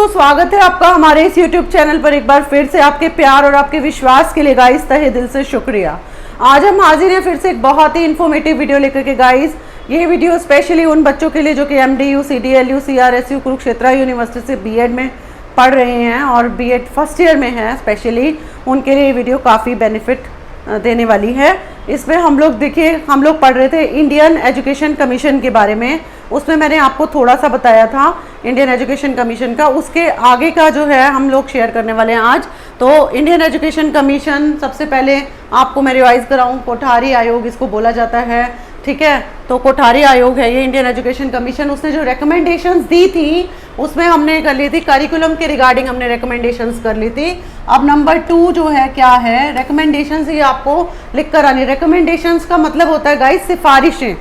दोस्तों, स्वागत है आपका हमारे इस YouTube चैनल पर। एक बार फिर से आपके प्यार और आपके विश्वास के लिए गाइस तहे दिल से शुक्रिया। आज हम हाजिर हैं फिर से एक बहुत ही इन्फॉर्मेटिव वीडियो लेकर के गाइस। ये वीडियो स्पेशली उन बच्चों के लिए जो कि MDU, CDLU, CRSU Kurukshetra university से B.Ed में पढ़ रहे हैं और B.Ed फर्स्ट ईयर में हैं, स्पेशली उनके लिए ये वीडियो काफ़ी बेनिफिट देने वाली है। इसमें हम लोग देखिए, हम लोग पढ़ रहे थे इंडियन एजुकेशन कमीशन के बारे में। उसमें मैंने आपको थोड़ा सा बताया था इंडियन एजुकेशन कमीशन का। उसके आगे का जो है हम लोग शेयर करने वाले हैं आज। तो इंडियन एजुकेशन कमीशन, सबसे पहले आपको मैं रिवाइज कराऊं, कोठारी आयोग इसको बोला जाता है, ठीक है। तो कोठारी आयोग है ये इंडियन एजुकेशन कमीशन। उसने जो रिकमेंडेशंस दी थी उसमें हमने कर ली थी करिकुलम के रिगार्डिंग हमने रिकमेंडेशंस कर ली थी। अब नंबर 2 जो है क्या है, रिकमेंडेशंस ही आपको लिख कर आनी। रिकमेंडेशंस का मतलब होता है गाइस सिफारिशें,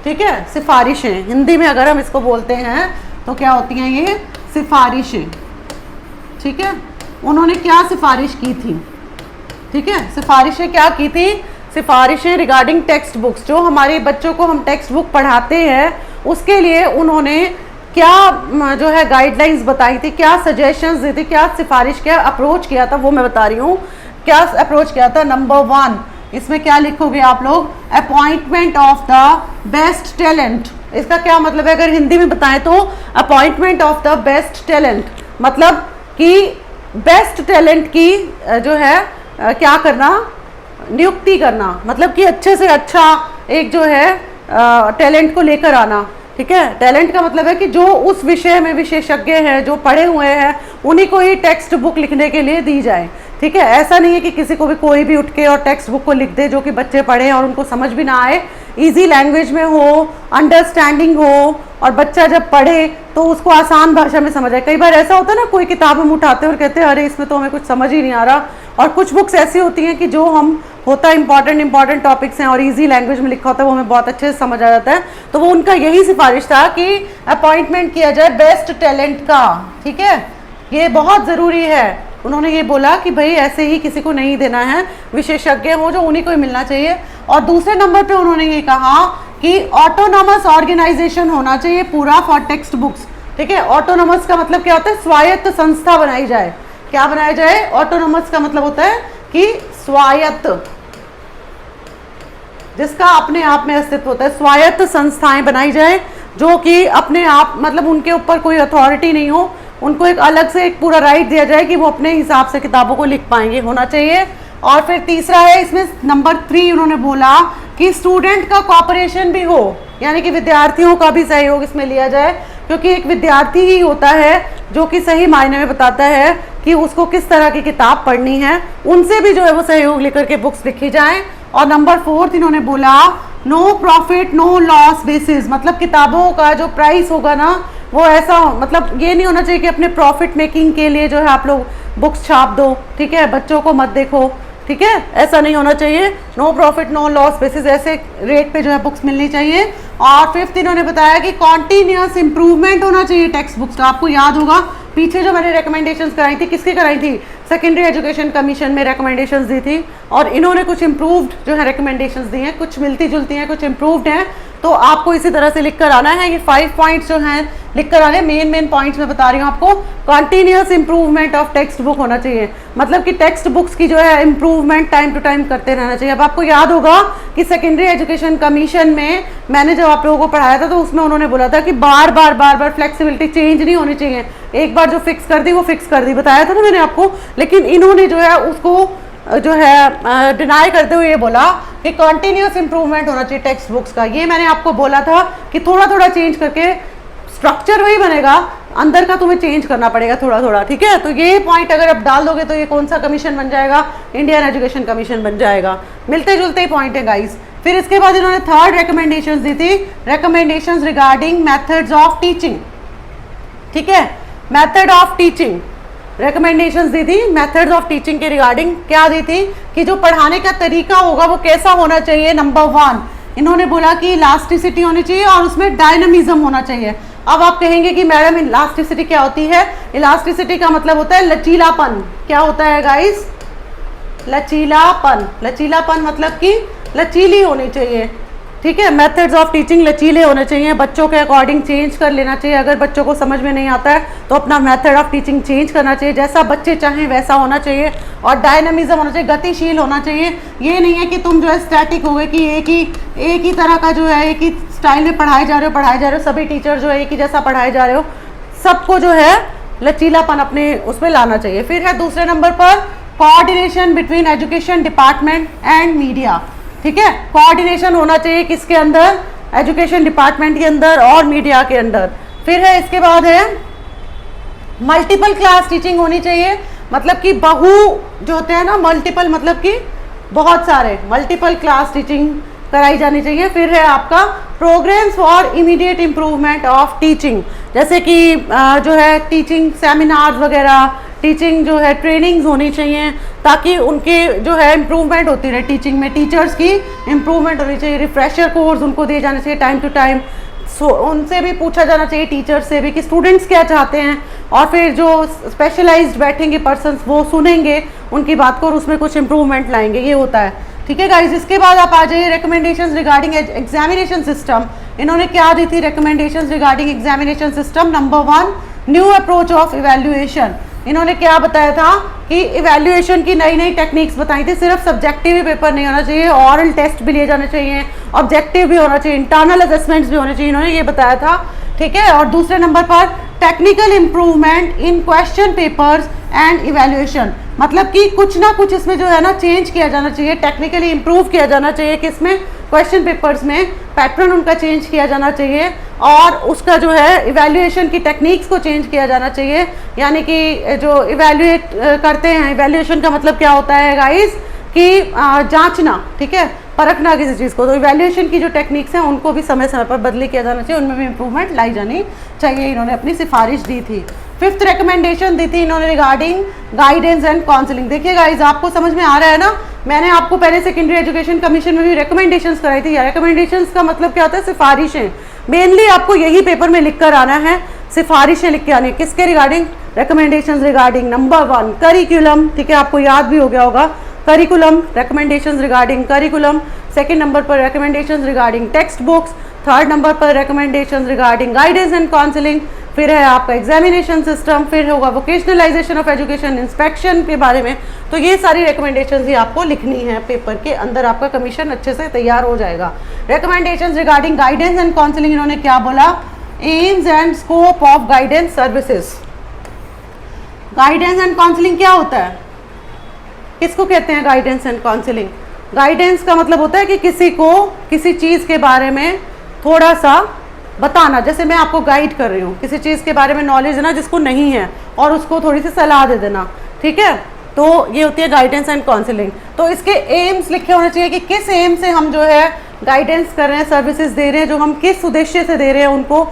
ठीक है। सिफारिशें हिंदी में अगर हम इसको बोलते हैं तो क्या होती हैं ये सिफारिशें, ठीक है। उन्होंने क्या सिफारिश की थी, ठीक है। सिफारिशें क्या की थी, सिफारिशें रिगार्डिंग टेक्स्ट बुक्स। जो हमारे बच्चों को हम टेक्स्ट बुक पढ़ाते हैं उसके लिए उन्होंने क्या जो है गाइडलाइंस बताई थी, क्या सजेशंस दी थी, क्या सिफारिश, क्या अप्रोच किया था, वो मैं बता रही हूँ। क्या अप्रोच किया था। नंबर 1 इसमें क्या लिखोगे आप लोग, appointment of the best talent. इसका क्या मतलब है, अगर हिंदी में बताएं तो appointment of the best talent, मतलब कि बेस्ट टैलेंट की जो है क्या करना, नियुक्ति करना, मतलब कि अच्छे से अच्छा एक जो है टैलेंट को लेकर आना, ठीक है। टैलेंट का मतलब है कि जो उस विषय में विशेषज्ञ हैं, जो पढ़े हुए हैं, उन्हीं को ही टेक्स्ट बुक लिखने के लिए दी जाए, ठीक है। ऐसा नहीं है कि किसी को भी कोई भी उठ के और टेक्स्ट बुक को लिख दे जो कि बच्चे पढ़े और उनको समझ भी ना आए, इजी लैंग्वेज में हो, अंडरस्टैंडिंग हो, और बच्चा जब पढ़े तो उसको आसान भाषा में समझ आए। कई बार ऐसा होता है ना, कोई किताब हम उठाते हैं और कहते हैं अरे इसमें तो हमें कुछ समझ ही नहीं आ रहा। और कुछ बुक्स ऐसी होती हैं कि जो हम होता है इंपॉर्टेंट टॉपिक्स हैं और इजी लैंग्वेज में लिखा होता है, वो हमें बहुत अच्छे से समझ आ जाता है। तो वो उनका यही सिफारिश था कि अपॉइंटमेंट किया जाए बेस्ट टैलेंट का, ठीक है। ये बहुत ज़रूरी है। उन्होंने ये बोला कि भाई ऐसे ही किसी को नहीं देना है, विशेषज्ञ हो जो उन्हीं को ही मिलना चाहिए। और दूसरे नंबर पे उन्होंने ये कहा कि ऑटोनॉमस ऑर्गेनाइजेशन होना चाहिए पूरा फॉर टेक्स्ट बुक्स, ठीक है। ऑटोनॉमस का मतलब क्या होता है, स्वायत्त संस्था बनाई जाए। क्या बनाया जाए, ऑटोनॉमस का मतलब होता है कि स्वायत्त, जिसका अपने आप में अस्तित्व होता है। स्वायत्त संस्थाएं बनाई जाए जो कि अपने आप, मतलब उनके ऊपर कोई अथॉरिटी नहीं हो, उनको एक अलग से एक पूरा राइट दिया जाए कि वो अपने हिसाब से किताबों को लिख पाएंगे, होना चाहिए। और फिर तीसरा है इसमें नंबर 3 उन्होंने बोला कि स्टूडेंट का कॉपरेशन भी हो, यानी कि विद्यार्थियों का भी सहयोग इसमें लिया जाए, क्योंकि एक विद्यार्थी ही होता है जो कि सही मायने में बताता है कि उसको किस तरह की किताब पढ़नी है। उनसे भी जो है वो सहयोग लेकर के बुक्स लिखी जाएं। और नंबर 4 इन्होंने बोला no profit no loss basis, मतलब किताबों का जो प्राइस होगा ना वो ऐसा, मतलब ये नहीं होना चाहिए कि अपने प्रॉफिट मेकिंग के लिए जो है आप लोग बुक्स छाप दो, ठीक है, बच्चों को मत देखो, ठीक है, ऐसा नहीं होना चाहिए। No profit no loss basis, ऐसे रेट पे जो है बुक्स मिलनी चाहिए। और 5th इन्होंने बताया कि कॉन्टिन्यूस इंप्रूवमेंट होना चाहिए टेक्स्ट बुक्स का। आपको याद होगा पीछे जो मैंने रिकमेंडेशंस कराई थी, किसकी कराई थी, सेकेंडरी एजुकेशन कमीशन में रिकमेंडेशंस दी थी, और इन्होंने कुछ इंप्रूव्ड जो है रिकमेंडेशंस दी हैं, कुछ मिलती जुलती हैं, कुछ इंप्रूव्ड हैं। तो आपको इसी तरह से लिख कर आना है। ये 5 पॉइंट्स जो हैं लिख कर आने, मेन पॉइंट्स मैं बता रही हूँ आपको। Continuous improvement of text book होना चाहिए, मतलब कि टेक्स्ट बुक्स की जो है इंप्रूवमेंट टाइम टू टाइम करते रहना चाहिए। अब आपको याद होगा कि सेकेंडरी एजुकेशन कमीशन में मैंने जब आप लोगों को पढ़ाया था तो उसमें उन्होंने बोला था कि बार बार फ्लेक्सिबिलिटी चेंज नहीं होनी चाहिए, एक बार जो फिक्स कर दी वो फिक्स कर दी, बताया था ना मैंने आपको। लेकिन इन्होंने जो है उसको जो है डिनाई करते हुए ये बोला कि कॉन्टिन्यूस इंप्रूवमेंट होना चाहिए टेक्स्ट बुक्स का। ये मैंने आपको बोला था कि थोड़ा थोड़ा चेंज करके स्ट्रक्चर वही बनेगा, अंदर का तुम्हें चेंज करना पड़ेगा थोड़ा थोड़ा, ठीक है। तो ये पॉइंट अगर आप डाल दोगे तो ये कौन सा कमीशन बन जाएगा, इंडियन एजुकेशन कमीशन बन जाएगा। मिलते जुलते ही पॉइंट है गाइस। फिर इसके बाद इन्होंने 3rd रिकमेंडेशंस दी थी, recommendations regarding methods of teaching, ठीक है। मेथड ऑफ टीचिंग रिकमेंडेशंस दी थी, मेथड्स ऑफ टीचिंग के रिगार्डिंग क्या दी थी कि जो पढ़ाने का तरीका होगा वो कैसा होना चाहिए। नंबर 1 इन्होंने बोला कि इलास्टिसिटी होनी चाहिए और उसमें डायनामिज्म होना चाहिए। अब आप कहेंगे कि मैडम इलास्टिसिटी क्या होती है, इलास्टिसिटी का मतलब होता है लचीलापन। क्या होता है गाइस, लचीलापन। लचीलापन मतलब कि लचीली होनी चाहिए, ठीक है। मेथड्स ऑफ टीचिंग लचीले होने चाहिए, बच्चों के अकॉर्डिंग चेंज कर लेना चाहिए। अगर बच्चों को समझ में नहीं आता है तो अपना मेथड ऑफ टीचिंग चेंज करना चाहिए, जैसा बच्चे चाहें वैसा होना चाहिए। और डायनामिज्म होना चाहिए, गतिशील होना चाहिए। ये नहीं है कि तुम जो है स्टैटिक हो गए कि एक ही तरह का जो है एक ही स्टाइल में पढ़ाए जा रहे हो, सभी टीचर जो है एक ही जैसा पढ़ाए जा रहे हो। सबको जो है लचीलापन अपने उसमें लाना चाहिए। फिर है दूसरे नंबर पर coordination between education department and media. ठीक है, कोऑर्डिनेशन होना चाहिए किसके अंदर, एजुकेशन डिपार्टमेंट के अंदर और मीडिया के अंदर। फिर है इसके बाद है मल्टीपल क्लास टीचिंग होनी चाहिए, मतलब कि बहु जो होते हैं ना, मल्टीपल मतलब कि बहुत सारे, मल्टीपल क्लास टीचिंग कराई जानी चाहिए। फिर है आपका programmes for immediate improvement of teaching, जैसे कि जो है टीचिंग सेमिनार्स वगैरह, टीचिंग जो है ट्रेनिंग्स होनी चाहिए ताकि उनके जो है इम्प्रूवमेंट होती रहे टीचिंग में, टीचर्स की इम्प्रूवमेंट होनी चाहिए। रिफ्रेशर कोर्स उनको दिए जाने चाहिए टाइम टू टाइम। उनसे भी पूछा जाना चाहिए, टीचर्स से भी, कि स्टूडेंट्स क्या चाहते हैं। और फिर जो स्पेशलाइज्ड बैठेंगे पर्सन्स वो सुनेंगे उनकी बात को और उसमें कुछ इम्प्रूवमेंट लाएंगे, ये होता है। ठीक है गाइज, इसके बाद आप आ जाइए रिकमेंडेशंस रिगार्डिंग एग्जामिनेशन सिस्टम। इन्होंने क्या दी थी recommendations regarding examination system? Number 1, new approach of evaluation. इन्होंने क्या बताया था कि इवैल्यूएशन की नई नई टेक्निक्स बताई थी। सिर्फ सब्जेक्टिव ही पेपर नहीं होना चाहिए, ऑरल टेस्ट भी लिए जाने चाहिए, ऑब्जेक्टिव भी होना चाहिए, इंटरनल असेसमेंट्स भी होने चाहिए, इन्होंने ये बताया था। ठीक है, और दूसरे नंबर पर technical improvement in question papers and evaluation, मतलब कि कुछ ना कुछ इसमें जो है ना चेंज किया जाना चाहिए, टेक्निकली इम्प्रूव किया जाना चाहिए, कि इसमें क्वेश्चन पेपर्स में पैटर्न उनका चेंज किया जाना चाहिए और उसका जो है इवैल्यूएशन की टेक्निक्स को चेंज किया जाना चाहिए। यानी कि जो इवैल्यूएट करते हैं, इवैल्यूएशन का मतलब क्या होता है गाइस, कि जांचना, ठीक है, परखना किसी चीज़ को। तो इवैल्यूएशन की जो टेक्निक्स हैं उनको भी समय समय पर बदली किया जाना चाहिए, उनमें भी इम्प्रूवमेंट लाई जानी चाहिए। इन्होंने अपनी सिफारिश दी थी। 5th रिकमेंडेशन दी थी इन्होंने रिगार्डिंग गाइडेंस एंड काउंसलिंग। देखिए गाइज, आपको समझ में आ रहा है ना, मैंने आपको पहले सेकेंडरी एजुकेशन कमीशन में भी रिकमेंडेशंस कराई थी। रिकमेंडेशंस का मतलब क्या होता है? सिफारिशें। मेनली आपको यही पेपर में लिख कर आना है, सिफारिशें लिख के आनी है। किसके regarding? Recommendations regarding number 1 curriculum. ठीक है, आपको याद भी हो गया होगा curriculum, recommendations regarding curriculum. Second number पर recommendations regarding text books. Third number पर recommendations regarding guidance and counselling. फिर है आपका एग्जामिनेशन सिस्टम। फिर होगा वोकेशनलाइजेशन ऑफ एजुकेशन, इंस्पेक्शन के बारे में। तो ये सारी रिकमेंडेशंस ही आपको लिखनी है पेपर के अंदर, आपका कमीशन अच्छे से तैयार हो जाएगा। Recommendations regarding guidance and counselling, इन्होंने क्या बोला? AIIMS and scope of guidance services. Guidance and counselling क्या होता है? किसको कहते हैं गाइडेंस एंड काउंसलिंग? गाइडेंस का मतलब होता है कि किसी को किसी चीज़ के बारे में थोड़ा सा बताना। जैसे मैं आपको गाइड कर रही हूँ, किसी चीज़ के बारे में नॉलेज है ना जिसको नहीं है, और उसको थोड़ी सी सलाह दे देना। ठीक है, तो ये होती है गाइडेंस एंड काउंसलिंग। तो इसके एम्स लिखे होने चाहिए कि किस एम से हम जो है गाइडेंस कर रहे हैं, सर्विसेज दे रहे हैं, जो हम किस उद्देश्य से दे रहे हैं, उनको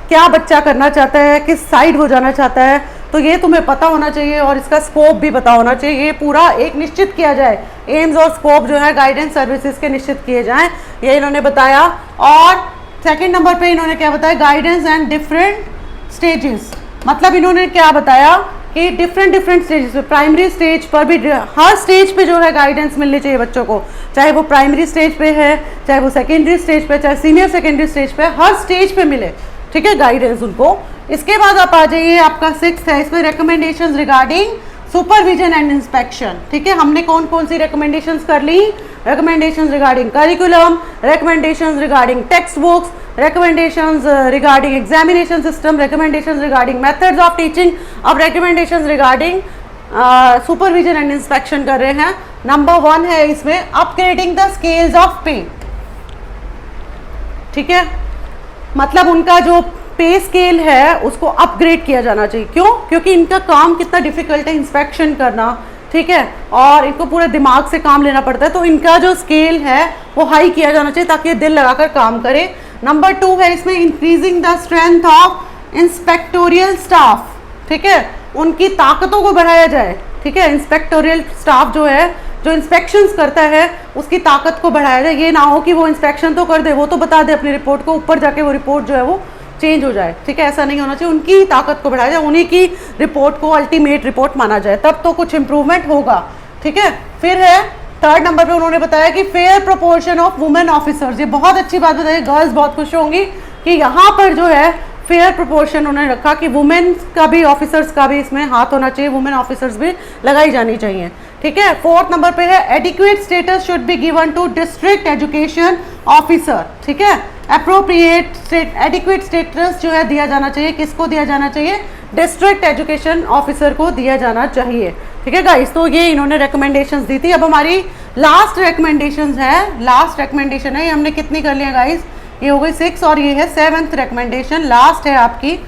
क्या बच्चा करना चाहता है, किस साइड वो जाना चाहता है, तो ये तुम्हें पता होना चाहिए। और इसका स्कोप भी पता होना चाहिए, ये पूरा एक निश्चित किया जाए। एम्स और स्कोप जो है गाइडेंस सर्विसेज के निश्चित किए जाएं, ये इन्होंने बताया। और सेकंड नंबर पे इन्होंने क्या बताया? Guidance and different stages. मतलब इन्होंने क्या बताया कि डिफरेंट स्टेजेस पे, प्राइमरी स्टेज पर भी, हर स्टेज पे जो है गाइडेंस मिलनी चाहिए बच्चों को, चाहे वो प्राइमरी स्टेज पे है, चाहे वो सेकेंडरी स्टेज पे, चाहे सीनियर सेकेंडरी स्टेज पे, हर स्टेज पे मिले। ठीक है, गाइडेंस उनको। इसके बाद आप आ जाइए, आपका 6th है, इसमें recommendations regarding supervision and inspection. ठीक है, हमने कौन कौन सी रिकमेंडेशंस कर ली? Recommendations regarding curriculum, recommendations regarding text books, recommendations regarding examination system, recommendations regarding methods of teaching, अब recommendations regarding supervision and inspection कर रहे हैं। नंबर 1 है इसमें upgrading the scales of pay। ठीक है, मतलब उनका जो पे स्केल है उसको अपग्रेड किया जाना चाहिए। क्यों? क्योंकि इनका काम कितना डिफिकल्ट है, इंस्पेक्शन करना। ठीक है, और इनको पूरे दिमाग से काम लेना पड़ता है, तो इनका जो स्केल है वो हाई किया जाना चाहिए ताकि ये दिल लगाकर काम करे। नंबर 2 है इसमें increasing the strength of inspectorial staff. ठीक है, उनकी ताकतों को बढ़ाया जाए। ठीक है, इंस्पेक्टोरियल स्टाफ जो है, जो इंस्पेक्शंस करता है, उसकी ताकत को बढ़ाया जाए। ये ना हो कि वो इंस्पेक्शन तो कर दे, वो तो बता दे अपनी रिपोर्ट को, ऊपर जाके वो रिपोर्ट जो है वो चेंज हो जाए। ठीक है, ऐसा नहीं होना चाहिए। उनकी ताकत को बढ़ाया जाए, उन्हीं की रिपोर्ट को अल्टीमेट रिपोर्ट माना जाए, तब तो कुछ इम्प्रूवमेंट होगा। ठीक है, फिर है थर्ड नंबर पे उन्होंने बताया कि fair proportion of women officers, ये बहुत अच्छी बात बताई, गर्ल्स बहुत खुश होंगी कि यहाँ पर जो है फेयर प्रोपोर्शन उन्होंने रखा कि वुमेन का भी, ऑफिसर्स का भी इसमें हाथ होना चाहिए, वुमेन ऑफिसर्स भी लगाई जानी चाहिए। ठीक है, फोर्थ नंबर पे है adequate status should be given to district education officer. ठीक है, अप्रोप्रिएट एडिक्वेट स्टेटस जो है दिया जाना चाहिए, किसको दिया जाना चाहिए, डिस्ट्रिक्ट एजुकेशन ऑफिसर को दिया जाना चाहिए। ठीक है गाइस, तो ये इन्होंने रिकमेंडेशंस दी थी। अब हमारी लास्ट रिकमेंडेशंस है, लास्ट रिकमेंडेशन है, ये हमने कितनी कर लिया गाइस, ये हो गई 6 और ये है 7th रिकमेंडेशन, लास्ट है आपकी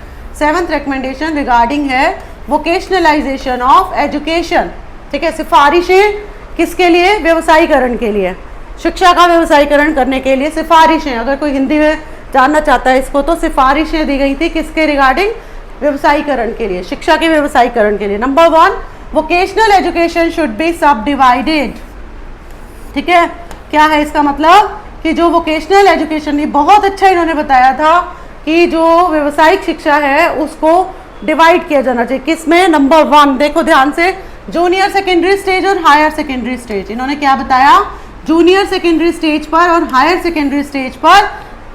7th रिकमेंडेशन रिगार्डिंग है वोकेशनलाइजेशन ऑफ एजुकेशन। ठीक है, सिफारिशें किसके लिए, व्यवसायीकरण के लिए, शिक्षा का व्यवसायीकरण करने के लिए सिफारिशें, अगर कोई हिंदी में जानना चाहता है इसको तो सिफारिशें दी गई थी किसके रिगार्डिंग, व्यवसायीकरण के लिए, शिक्षा के व्यवसायीकरण के लिए। Number 1, vocational education should be सब डिवाइडेड। ठीक है, क्या है इसका मतलब कि जो वोकेशनल एजुकेशन, ये बहुत अच्छा इन्होंने बताया था कि जो व्यावसायिक शिक्षा है उसको डिवाइड किया जाना चाहिए, किसमें, नंबर 1 देखो ध्यान से, जूनियर सेकेंडरी स्टेज और हायर सेकेंडरी स्टेज। इन्होंने क्या बताया, जूनियर सेकेंडरी स्टेज पर और हायर सेकेंडरी स्टेज पर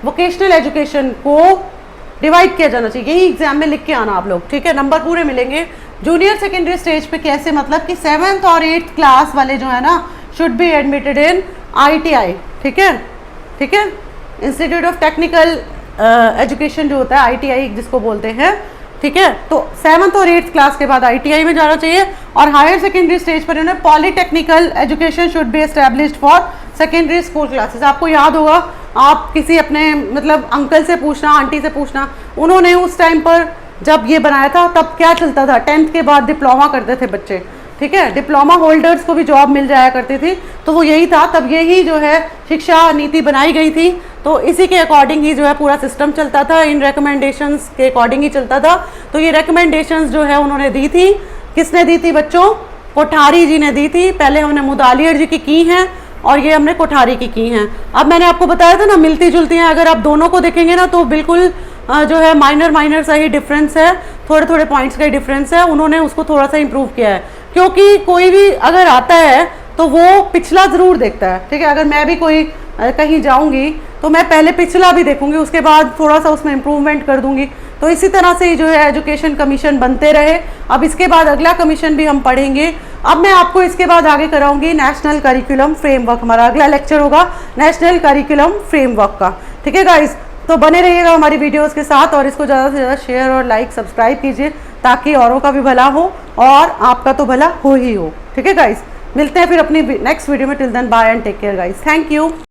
वोकेशनल एजुकेशन को डिवाइड किया जाना चाहिए, यही एग्जाम में लिख के आना आप लोग। ठीक है, नंबर पूरे मिलेंगे। जूनियर सेकेंडरी स्टेज पे कैसे, मतलब कि 7th और 8th क्लास वाले जो है ना should be admitted in ITI। ठीक है, ठीक है, इंस्टीट्यूट ऑफ टेक्निकल एजुकेशन जो होता है, ITI जिसको बोलते हैं। ठीक है, तो 7th और 8th क्लास के बाद ITI में जाना चाहिए, और हायर सेकेंडरी स्टेज पर इन्हें polytechnical education should be established for secondary school classes. आपको याद होगा, आप किसी अपने मतलब अंकल से पूछना, आंटी से पूछना, उन्होंने उस टाइम पर जब ये बनाया था तब क्या चलता था, 10th के बाद डिप्लोमा करते थे बच्चे। ठीक है, डिप्लोमा होल्डर्स को भी जॉब मिल जाया करती थी, तो वो यही था, तब यही जो है शिक्षा नीति बनाई गई थी, तो इसी के अकॉर्डिंग ही जो है पूरा सिस्टम चलता था, इन रिकमेंडेशंस के अकॉर्डिंग ही चलता था। तो ये रिकमेंडेशंस जो है उन्होंने दी थी, किसने दी थी बच्चों, कोठारी जी ने दी थी। पहले हमने मुदालियर जी की हैं और ये हमने कोठारी की हैं। अब मैंने आपको बताया था ना मिलती जुलती हैं, अगर आप दोनों को देखेंगे ना तो बिल्कुल जो है माइनर सा ही डिफरेंस है, थोड़े थोड़े पॉइंट्स का ही डिफरेंस है, उन्होंने उसको थोड़ा सा इंप्रूव किया है, क्योंकि कोई भी अगर आता है तो वो पिछला ज़रूर देखता है। ठीक है, अगर मैं भी कोई कहीं जाऊंगी तो मैं पहले पिछला भी देखूंगी, उसके बाद थोड़ा सा उसमें इम्प्रूवमेंट कर दूंगी। तो इसी तरह से ही जो है एजुकेशन कमीशन बनते रहे। अब इसके बाद अगला कमीशन भी हम पढ़ेंगे। अब मैं आपको इसके बाद आगे कराऊंगी नेशनल करिकुलम फ्रेमवर्क, हमारा अगला लेक्चर होगा नेशनल करिकुलम फ्रेमवर्क का। ठीक है गाइस, तो बने रहिएगा हमारी वीडियोस के साथ और इसको ज़्यादा से ज़्यादा शेयर और लाइक सब्सक्राइब कीजिए ताकि औरों का भी भला हो और आपका तो भला हो ही हो। ठीक है गाइस, मिलते हैं फिर अपनी नेक्स्ट वीडियो में। Till then bye and take care guys, thank you.